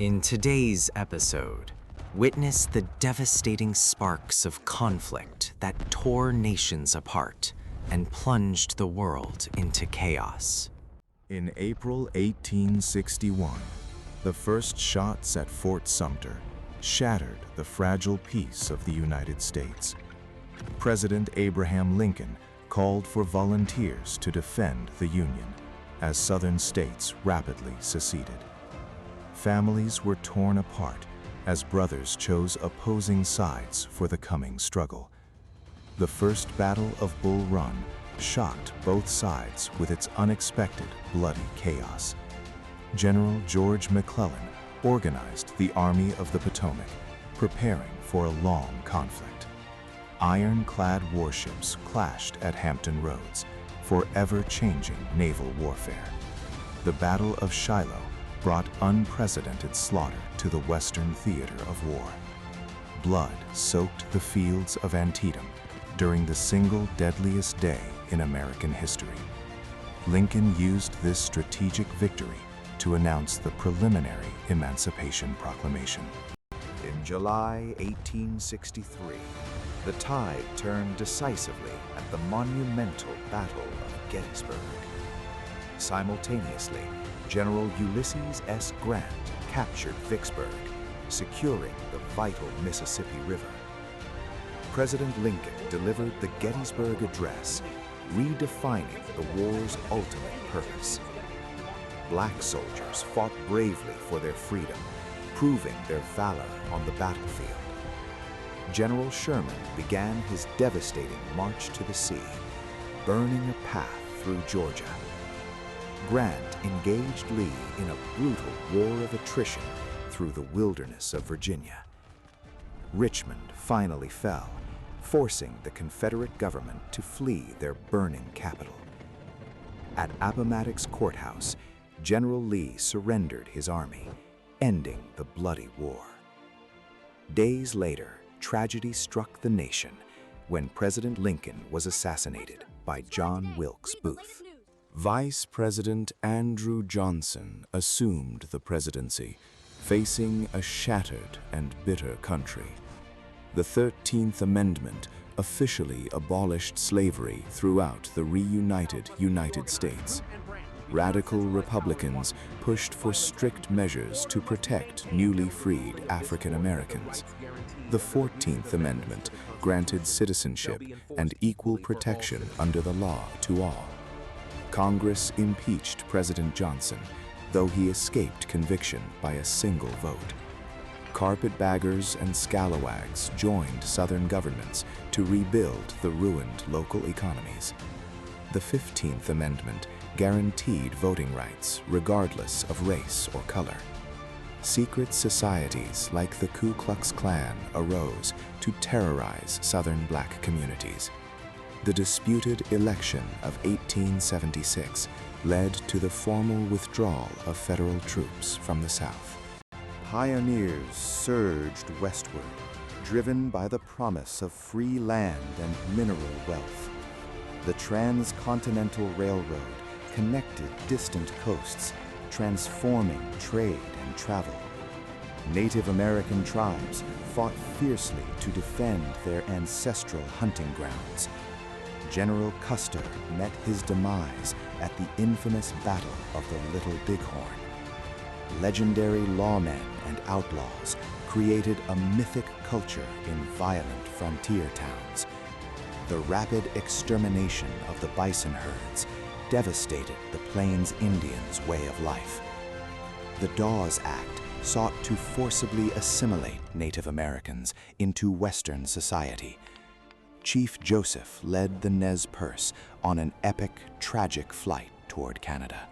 In today's episode, witness the devastating sparks of conflict that tore nations apart and plunged the world into chaos. In April 1861, the first shots at Fort Sumter shattered the fragile peace of the United States. President Abraham Lincoln called for volunteers to defend the Union as Southern states rapidly seceded. Families were torn apart as brothers chose opposing sides for the coming struggle. The First Battle of Bull Run shocked both sides with its unexpected, bloody chaos. General George McClellan organized the Army of the Potomac, preparing for a long conflict. Ironclad warships clashed at Hampton Roads, forever changing naval warfare. The Battle of Shiloh brought unprecedented slaughter to the Western theater of war. Blood soaked the fields of Antietam during the single deadliest day in American history. Lincoln used this strategic victory to announce the preliminary Emancipation Proclamation. In July 1863, the tide turned decisively at the monumental Battle of Gettysburg. Simultaneously, General Ulysses S. Grant captured Vicksburg, securing the vital Mississippi River. President Lincoln delivered the Gettysburg Address, redefining the war's ultimate purpose. Black soldiers fought bravely for their freedom, proving their valor on the battlefield. General Sherman began his devastating march to the sea, burning a path through Georgia. Grant engaged Lee in a brutal war of attrition through the wilderness of Virginia. Richmond finally fell, forcing the Confederate government to flee their burning capital. At Appomattox Courthouse, General Lee surrendered his army, ending the bloody war. Days later, tragedy struck the nation when President Lincoln was assassinated by John Wilkes Booth. Vice President Andrew Johnson assumed the presidency, facing a shattered and bitter country. The 13th Amendment officially abolished slavery throughout the reunited United States. Radical Republicans pushed for strict measures to protect newly freed African Americans. The 14th Amendment granted citizenship and equal protection under the law to all. Congress impeached President Johnson, though he escaped conviction by a single vote. Carpetbaggers and scalawags joined Southern governments to rebuild the ruined local economies. The 15th Amendment guaranteed voting rights regardless of race or color. Secret societies like the Ku Klux Klan arose to terrorize Southern black communities. The disputed election of 1876 led to the formal withdrawal of federal troops from the South. Pioneers surged westward, driven by the promise of free land and mineral wealth. The Transcontinental Railroad connected distant coasts, transforming trade and travel. Native American tribes fought fiercely to defend their ancestral hunting grounds. General Custer met his demise at the infamous Battle of the Little Bighorn. Legendary lawmen and outlaws created a mythic culture in violent frontier towns. The rapid extermination of the bison herds devastated the Plains Indians' way of life. The Dawes Act sought to forcibly assimilate Native Americans into Western society. Chief Joseph led the Nez Perce on an epic, tragic flight toward Canada.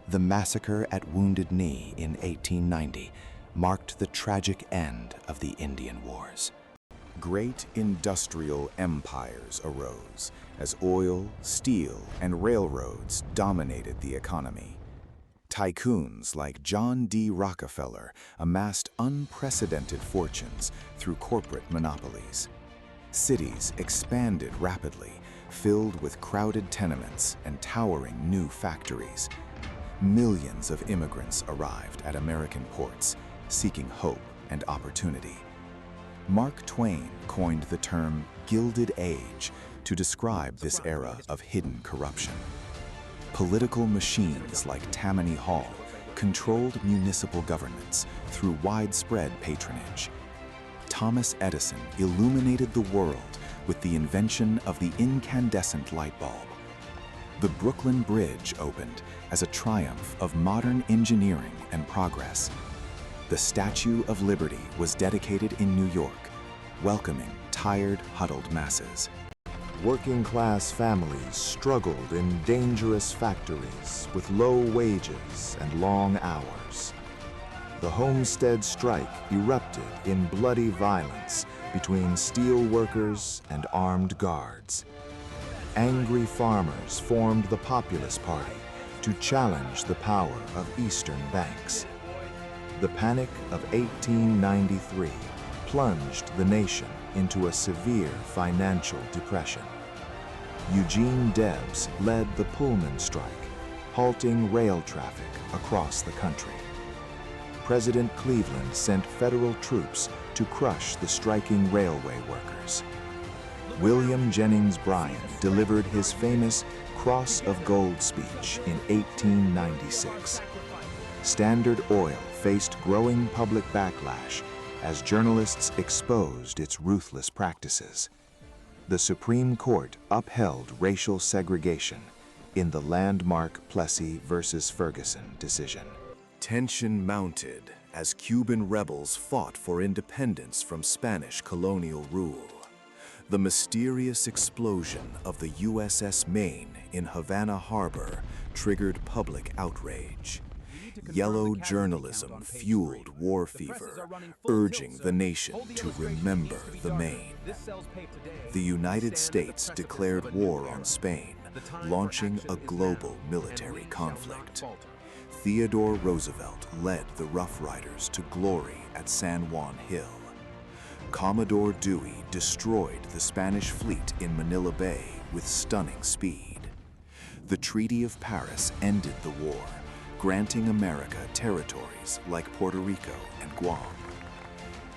The massacre at Wounded Knee in 1890 marked the tragic end of the Indian Wars. Great industrial empires arose as oil, steel, and railroads dominated the economy. Tycoons like John D. Rockefeller amassed unprecedented fortunes through corporate monopolies. Cities expanded rapidly, filled with crowded tenements and towering new factories. millions of immigrants arrived at American ports, seeking hope and opportunity. Mark Twain coined the term Gilded Age to describe this era of hidden corruption. Political machines like Tammany Hall controlled municipal governments through widespread patronage. Thomas Edison illuminated the world with the invention of the incandescent light bulb. The Brooklyn Bridge opened as a triumph of modern engineering and progress. The Statue of Liberty was dedicated in New York, welcoming tired, huddled masses. Working-class families struggled in dangerous factories with low wages and long hours. The Homestead Strike erupted in bloody violence between steel workers and armed guards. Angry farmers formed the Populist Party to challenge the power of Eastern banks. The Panic of 1893 plunged the nation into a severe financial depression. Eugene Debs led the Pullman strike, halting rail traffic across the country. President Cleveland sent federal troops to crush the striking railway workers. William Jennings Bryan delivered his famous Cross of Gold speech in 1896. Standard Oil faced growing public backlash as journalists exposed its ruthless practices. The Supreme Court upheld racial segregation in the landmark Plessy versus Ferguson decision. Tension mounted as Cuban rebels fought for independence from Spanish colonial rule. The mysterious explosion of the USS Maine in Havana Harbor triggered public outrage. Yellow journalism fueled war fever, urging the nation to remember the Maine. The United States declared war on Spain, launching a global military conflict. Theodore Roosevelt led the Rough Riders to glory at San Juan Hill. Commodore Dewey destroyed the Spanish fleet in Manila Bay with stunning speed. The Treaty of Paris ended the war, granting America territories like Puerto Rico and Guam.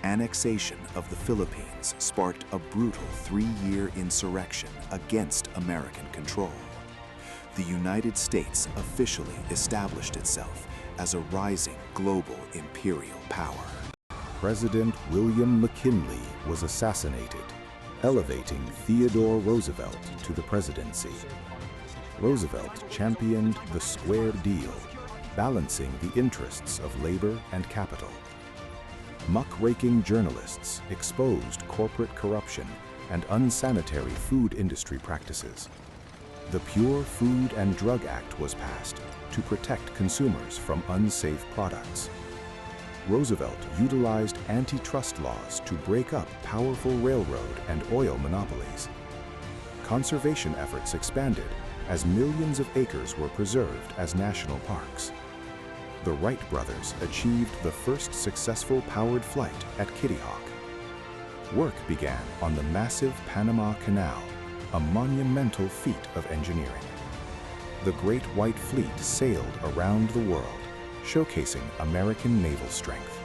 Annexation of the Philippines sparked a brutal 3-year insurrection against American control. The United States officially established itself as a rising global imperial power. President William McKinley was assassinated, elevating Theodore Roosevelt to the presidency. Roosevelt championed the square deal, balancing the interests of labor and capital. Muckraking journalists exposed corporate corruption and unsanitary food industry practices. The Pure Food and Drug Act was passed to protect consumers from unsafe products. Roosevelt utilized antitrust laws to break up powerful railroad and oil monopolies. Conservation efforts expanded as millions of acres were preserved as national parks. The Wright brothers achieved the first successful powered flight at Kitty Hawk. Work began on the massive Panama Canal, a monumental feat of engineering. The Great White Fleet sailed around the world, showcasing American naval strength.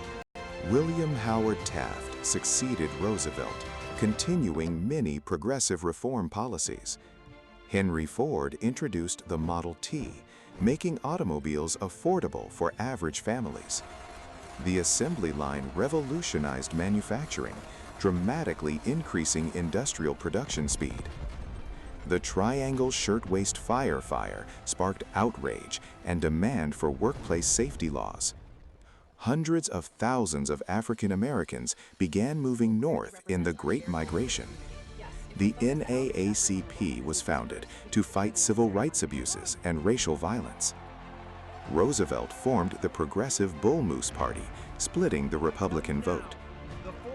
William Howard Taft succeeded Roosevelt, continuing many progressive reform policies. Henry Ford introduced the Model T, making automobiles affordable for average families. The assembly line revolutionized manufacturing, dramatically increasing industrial production speed. The Triangle Shirtwaist Fire sparked outrage and demand for workplace safety laws. Hundreds of thousands of African Americans began moving north in the Great Migration. The NAACP was founded to fight civil rights abuses and racial violence. Roosevelt formed the Progressive Bull Moose Party, splitting the Republican vote.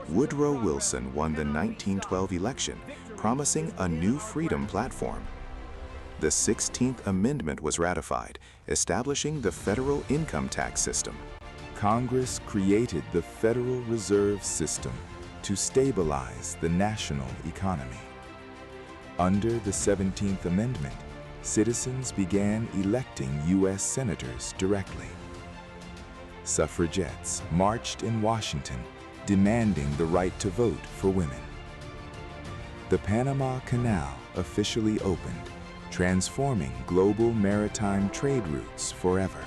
Woodrow Wilson won the 1912 election, promising a new freedom platform. The 16th Amendment was ratified, establishing the federal income tax system. Congress created the Federal Reserve System to stabilize the national economy. Under the 17th Amendment, citizens began electing U.S. senators directly. Suffragettes marched in Washington, demanding the right to vote for women. The Panama Canal officially opened, transforming global maritime trade routes forever.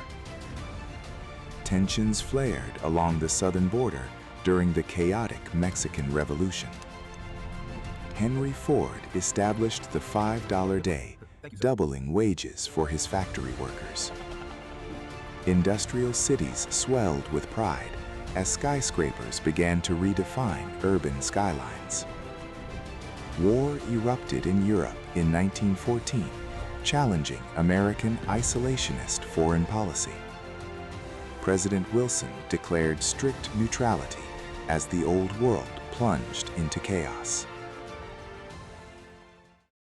Tensions flared along the southern border during the chaotic Mexican Revolution. Henry Ford established the $5 day, doubling wages for his factory workers. Industrial cities swelled with pride as skyscrapers began to redefine urban skylines. War erupted in Europe in 1914, challenging American isolationist foreign policy. President Wilson declared strict neutrality as the old world plunged into chaos.